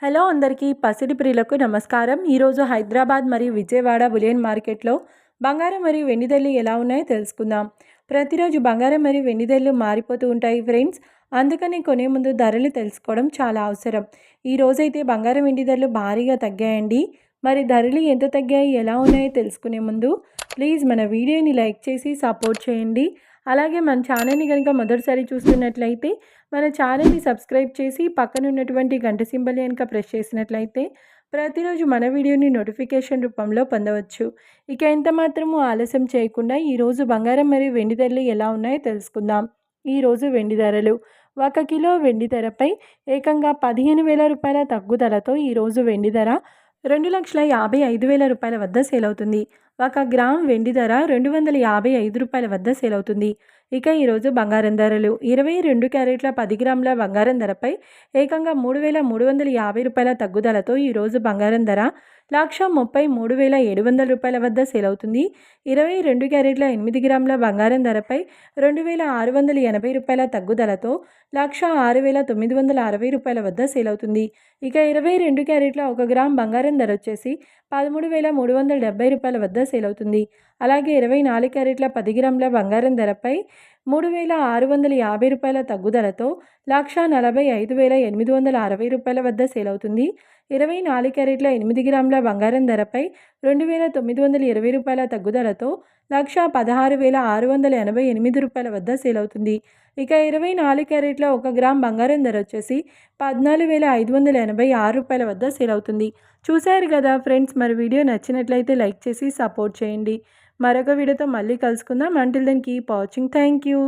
Hello అందరికీ పసిడి ప్రియులకు నమస్కారం. ఈరోజు హైదరాబాద్ మరియు విజయవాడ బులియన్ మార్కెట్లో బంగారం మరియు వెండి ధరలు ఎలా ఉన్నాయో తెలుసుకుందాం. ప్రతిరోజు బంగారం మరియు వెండి ధరలు మారిపోతూ ఉంటాయి ఫ్రెండ్స్. అందుకని కొనే ముందు ధరలు తెలుసుకోవడం చాలా అవసరం. ఈ రోజైతే బంగారం వెండి ధరలు భారీగా తగ్గాయండి. మరి ధరలు ఎంత తగ్గాయి, ఎలా ఉన్నాయో తెలుసుకునే ముందు ప్లీజ్ మన వీడియోని లైక్ చేసి సపోర్ట్ చేయండి. అలాగే మన ఛానల్ని కనుక మొదటిసారి చూస్తున్నట్లయితే మన ఛానల్ని సబ్స్క్రైబ్ చేసి పక్కన ఉన్నటువంటి గంట సింబల్ కనుక ప్రెస్ చేసినట్లయితే ప్రతిరోజు మన వీడియోని నోటిఫికేషన్ రూపంలో పొందవచ్చు. ఇక ఎంత మాత్రము ఆలస్యం చేయకుండా ఈరోజు బంగారం మరియు వెండి ధరలు ఎలా ఉన్నాయో తెలుసుకుందాం. ఈరోజు వెండి ధరలు 1 కిలో వెండి ధరపై ఏకంగా 15,000 రూపాయల తగ్గుదలతో ఈరోజు వెండి ధర 2,55,000 రూపాయల వద్ద సేల్ అవుతుంది. 1 గ్రామ్ వెండి ధర 255 రూపాయల వద్ద సేల్ అవుతుంది. ఇక ఈరోజు బంగారం ధరలు 22 క్యారెట్ల 10 గ్రాముల బంగారం ధరపై ఏకంగా 3,350 రూపాయల తగ్గుదలతో ఈరోజు బంగారం ధర 1,33,700 రూపాయల వద్ద సేల్ అవుతుంది. 22 క్యారెట్ల 8 గ్రాముల బంగారం ధరపై 2,680 రూపాయల తగ్గుదలతో 1,06,960 రూపాయల వద్ద సేల్ అవుతుంది. ఇక 22 క్యారెట్ల 1 గ్రామ్ బంగారం ధర వచ్చేసి 13,370 రూపాయల వద్ద సేల్ అవుతుంది. అలాగే 24 క్యారెట్ల 10 గ్రాముల బంగారం ధరపై 3,650 రూపాయల తగ్గుదలతో 1,45,860 రూపాయల వద్ద సేల్ అవుతుంది. 24 క్యారెట్ల 8 గ్రాముల బంగారం ధరపై 2,920 రూపాయల తగ్గుదలతో 1,16,688 రూపాయల వద్ద సేల్ అవుతుంది. ఇక 24 క్యారెట్ల 1 గ్రామ్ బంగారం ధర వచ్చేసి 14,586 రూపాయల వద్ద సేల్ అవుతుంది. చూశారు కదా ఫ్రెండ్స్, మరి వీడియో నచ్చినట్లయితే లైక్ చేసి సపోర్ట్ చేయండి. మరొక వీడియోతో మళ్ళీ కలుసుకుందాం. Until then keep watching. Thank you.